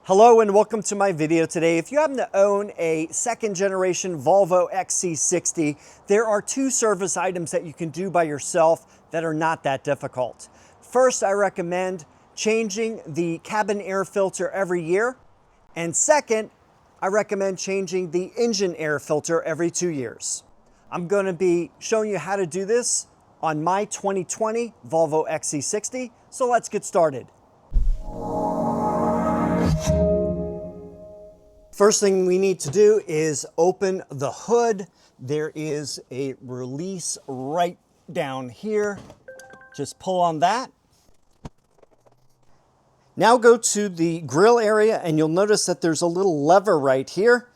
Hello and welcome to my video today. If you happen to own a second generation Volvo XC60, there are two service items that you can do by yourself that are not that difficult. First, I recommend changing the cabin air filter every year. And second, I recommend changing the engine air filter every 2 years. I'm going to be showing you how to do this on my 2020 Volvo XC60. So let's get started. First thing we need to do is open the hood. There is a release right down here. Just pull on that. Now go to the grill area and you'll notice that there's a little lever right here.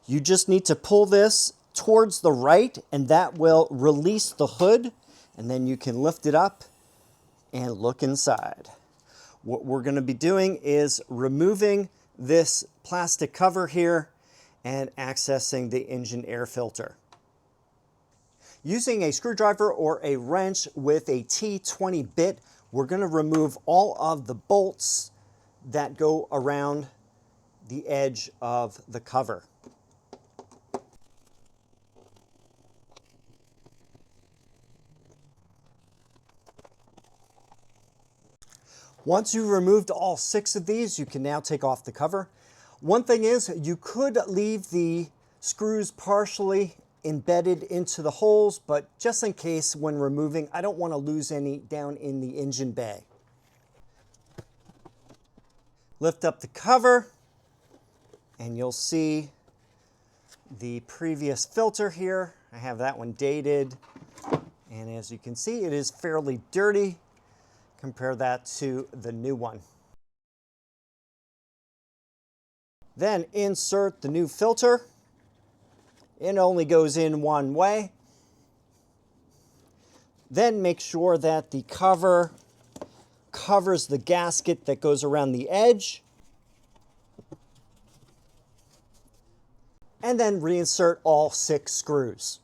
You just need to pull this towards the right and that will release the hood, and then you can lift it up and look inside. What we're going to be doing is removing this plastic cover here and accessing the engine air filter. Using a screwdriver or a wrench with a T20 bit, we're going to remove all of the bolts that go around the edge of the cover. Once you've removed all 6 of these, you can now take off the cover. One thing is, you could leave the screws partially embedded into the holes, but just in case when removing, I don't want to lose any down in the engine bay. Lift up the cover and you'll see the previous filter here. I have that one dated, and as you can see, it is fairly dirty. Compare that to the new one. Then insert the new filter. It only goes in one way. Then make sure that the cover covers the gasket that goes around the edge. And then reinsert all 6 screws.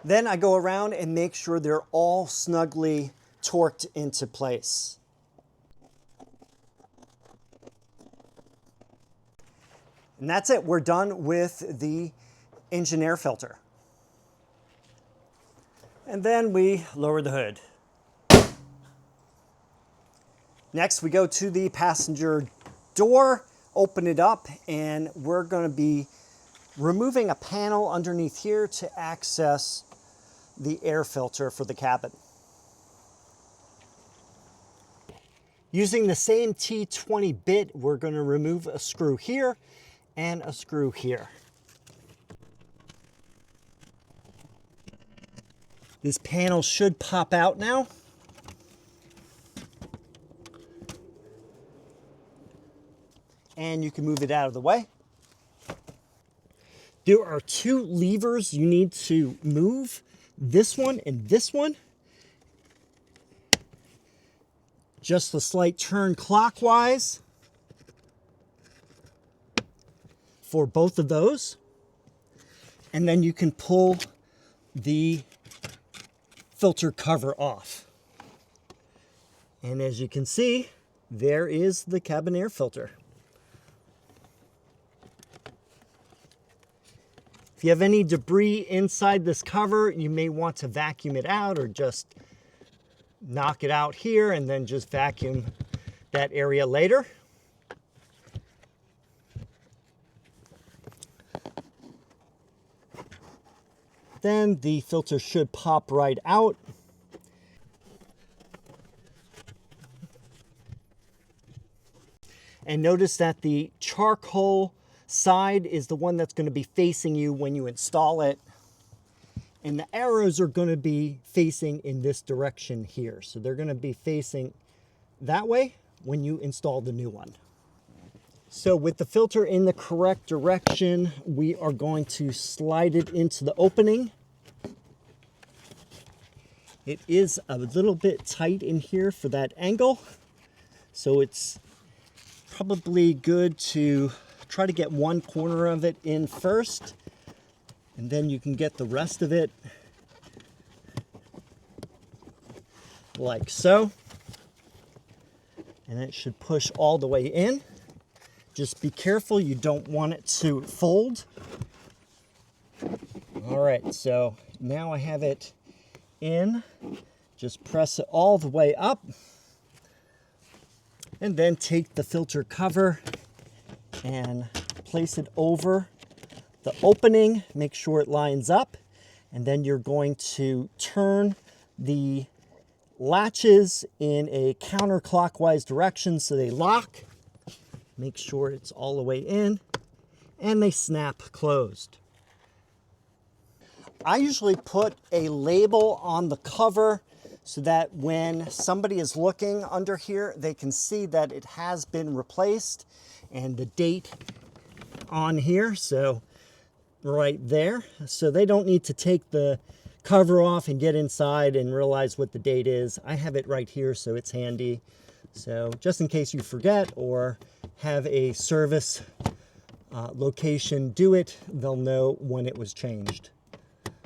Then I go around and make sure they're all snugly torqued into place. And that's it. We're done with the engine air filter. And then we lower the hood. Next, we go to the passenger door, open it up, and we're going to be removing a panel underneath here to access the air filter for the cabin. Using the same T20 bit, we're going to remove a screw here and a screw here. This panel should pop out now. And you can move it out of the way. There are 2 levers you need to move, this one and this one. Just a slight turn clockwise for both of those. And then you can pull the filter cover off. And as you can see, there is the cabin air filter. If you have any debris inside this cover, you may want to vacuum it out or just knock it out here and then just vacuum that area later. Then the filter should pop right out. And notice that the charcoal side is the one that's going to be facing you when you install it, and the arrows are going to be facing in this direction here, so they're going to be facing that way when you install the new one. So with the filter in the correct direction, we are going to slide it into the opening. It is a little bit tight in here for that angle, so it's probably good to try to get one corner of it in first And then you can get the rest of it like so. And it should push all the way in. Just be careful, you don't want it to fold. All right, so now I have it in. Just press it all the way up. And then take the filter cover and place it over the opening. Make sure it lines up. And then you're going to turn the latches in a counterclockwise direction so they lock. Make sure it's all the way in and they snap closed. I usually put a label on the cover so that when somebody is looking under here, they can see that it has been replaced and the date on here, so right there. So they don't need to take the cover off and get inside and realize what the date is. I have it right here, so it's handy. So just in case you forget or have a service location do it, they'll know when it was changed.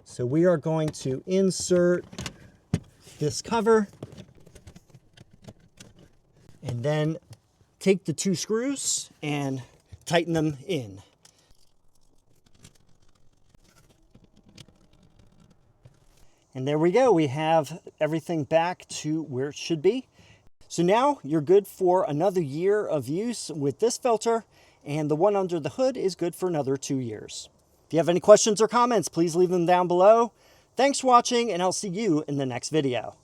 So we are going to insert this cover and then take the 2 screws and tighten them in. And there we go, we have everything back to where it should be. So now you're good for another year of use with this filter, and the one under the hood is good for another 2 years. If you have any questions or comments, please leave them down below. Thanks for watching, and I'll see you in the next video.